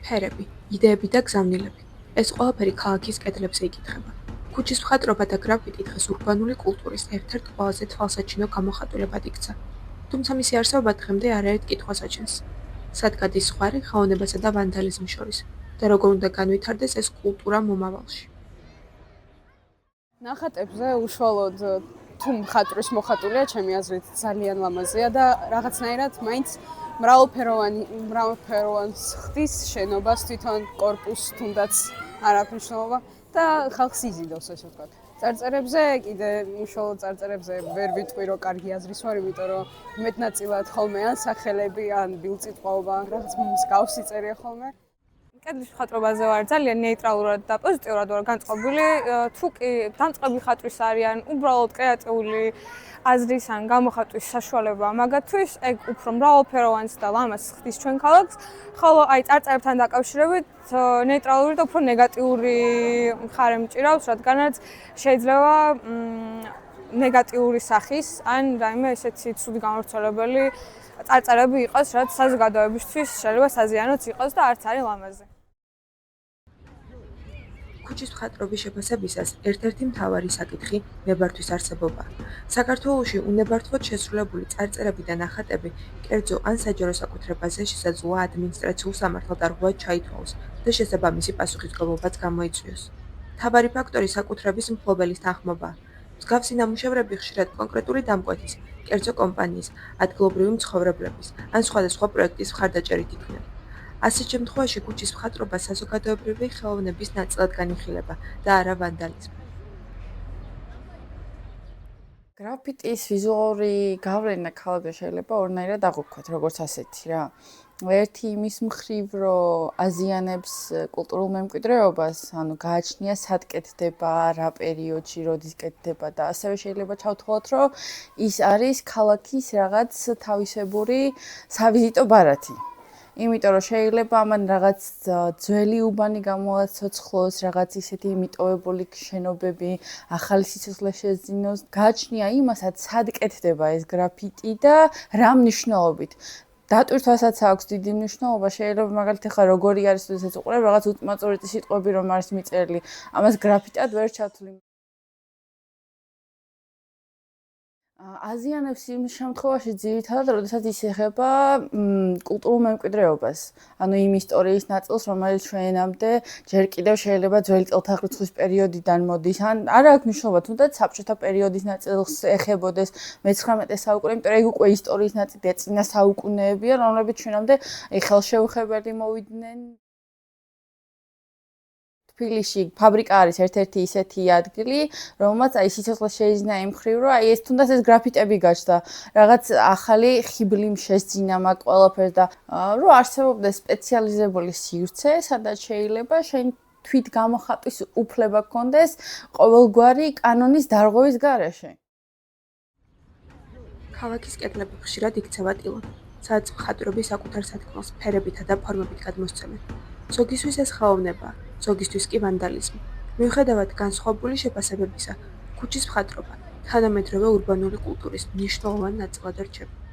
ფერები, იდეები და გზავნილები. ეს ყველაფერი ქალაქის კედლებზე იკითხება. ქუჩის მხატვრობა და გრაფიტი დღეს ურბანული კულტურის ერთ-ერთ ყველაზე თვალსაჩინო გამოხატულებად იქცა. თუმცა მისი არსებობა დღემდე არაერთ კითხვას აჩენს. სად გადის ზღვარი ხელოვნებასა და ვანდალიზმის შორის და როგორ უნდა განვითარდეს ეს კულტურა მომავალში? ნახატებზე უშუალოდ თუ მხატვრის მოხატულია, ჩემი აზრით ძალიან ლამაზია და რაღაცნაირად მაინც მრავალფეროვანს ხდის შენობას, თვითონ კორპუსს თუნდაც არ აქვს მნიშვნელობა და ხალხს იზიდავს, ესე ვთქვათ. წარწერებზე კიდე უშუალოდ წარწერებზე ვერ ვიტყვი, რომ კარგი აზრის ვარ, იმიტომ რომ მეტნაწილად ხოლმე ან სახელები, ან ბილწითყვაობა, რაღაც მსგავსი წერია ხოლმე. კედლის მხატვრობაზე ვარ ძალიან ნეიტრალურად და პოზიტიურად ვარ განწყობილი. თუ კი დამწყები ხატვის არიან, უბრალოდ კრეატიული აზრის ან გამოხატვის საშუალება მაგათთვის, ეგ უფრო მრავალფეროვანს და ლამაზს ხდის ჩვენ ქალაქს, ხოლო აი წარწერებთან დაკავშირებით ნეიტრალური და უფრო ნეგატიური მხარე მჭირავს, რადგანაც შეიძლება ნეგატიური სახის ან რაიმე ესეთი ცუდი გამავრცელებელი წარწერები იყოს, რაც საზოგადოებისთვის შეიძლება საზიანოც იყოს და არც არის ლამაზი. ქუჩის მხატვრობის შეფასებისას ერთ-ერთი მთავარი საკითხი ნებართვის არსებობაა. საქართველოში უნებართვოდ შესრულებული წარწერები და ნახატები კერძო ან საჯარო საკუთრებაზე შესაძლოა ადმინისტრაციულ სამართალდარღვევად ჩაითვალოს და შესაბამისი პასუხისმგებლობაც გამოიწვიოს. მთავარი ფაქტორი საკუთრების მფლობელის თანხმობაა. მსგავსი ნამუშევრები ხშირად კონკრეტული დამკვეთის, კერძო კომპანიის, ადგილობრივი მცხოვრებლების ან სხვადასხვა პროექტის მხარდაჭერით იქნება. ასეთ შემთხვევაში ქუჩის მხატვრობა საზოგადოებრივი ხელოვნების ნაწილად განიხილება და არა ვანდალიზმი. გრაფიტის ვიზუალური გავლენა ქალაქზე შეიძლება ორნაირად აღვქვათ, როგორც ასეთი რა. ერთი იმის მხრივ, რომ აზიანებს კულტურულ მემკვიდრეობას, ანუ გააჩნია სად კეთდება, რა პერიოდში, როდის კეთდება და ასევე შეიძლება ჩავთვალოთ, რომ ის არის ქალაქის რაღაც თავისებური სავიზიტო ბარათი. იმიტომ რომ შეიძლება ამან რაღაც ძველი უბანი გამოაცოცხლოს, რაღაც ისეთი მიტოვებული შენობები, ახალი სიცოცხლე შეძინოს. გააჩნია იმასაც, სად კეთდება ეს გრაფიტი და რა მნიშვნელობით. დატვირთვასაც აქვს დიდი მნიშვნელობა, შეიძლება მაგალითად ხა როგორი არის, როდესაც უყურებ რაღაც უტმაწურეთი სიტყვები რომ არის მიწერილი, ამას გრაფიტად ვერ ჩათვლი. აზიანებს იმ შემთხვევაში ძირითადად, როდესაც ის ეხება კულტურულ მემკვიდრეობას, ანუ იმ ისტორიის ნაწილს, რომელიც ჩვენამდე ჯერ კიდევ შეიძლება ძველი წელთაღრიცხვის პერიოდიდან მოდის, ან არ აქვს მნიშვნელობა, თუნდაც საბჭოთა პერიოდის ნაწილს ეხებოდეს მე-19 საუკუნე, იმიტომ რომ ეგ უკვე ისტორიის ნაწილია, წინა საუკუნეებია, რომლებიც ჩვენამდე ხელშეუხებელი მოვიდნენ. თბილისში ფაბრიკა არის ერთ-ერთი ისეთი ადგილი, რომელმაც აი სიცოცხლე შეიძინა იმ მხრივ, რომ აი ეს თუნდაც ეს გრაფიტები გაჩნდა, რაღაც ახალი ხიბლი შეძინა მაგ ყველაფერს და რომ არსებობდეს სპეციალიზებული სივრცე, სადაც შეიძლება შენ თვით გამოხატვის უფლება გქონდეს ყოველგვარი კანონის დარღვევის გარეშე. ქალაქის კედლები ხშირად იქცევა ტილად, სადაც მხატვრები საკუთარ სათქმელს ფერებითა და ფორმებით გადმოსცემენ. ზოგისთვის ეს ხელოვნებაა, ზოგისთვის კი ვანდალიზმი. მიუხედავად განსხვავებული შეფასებებისა, ქუჩის მხატვრობა თანამედროვე ურბანული კულტურის მნიშვნელოვან ნაწილად რჩება.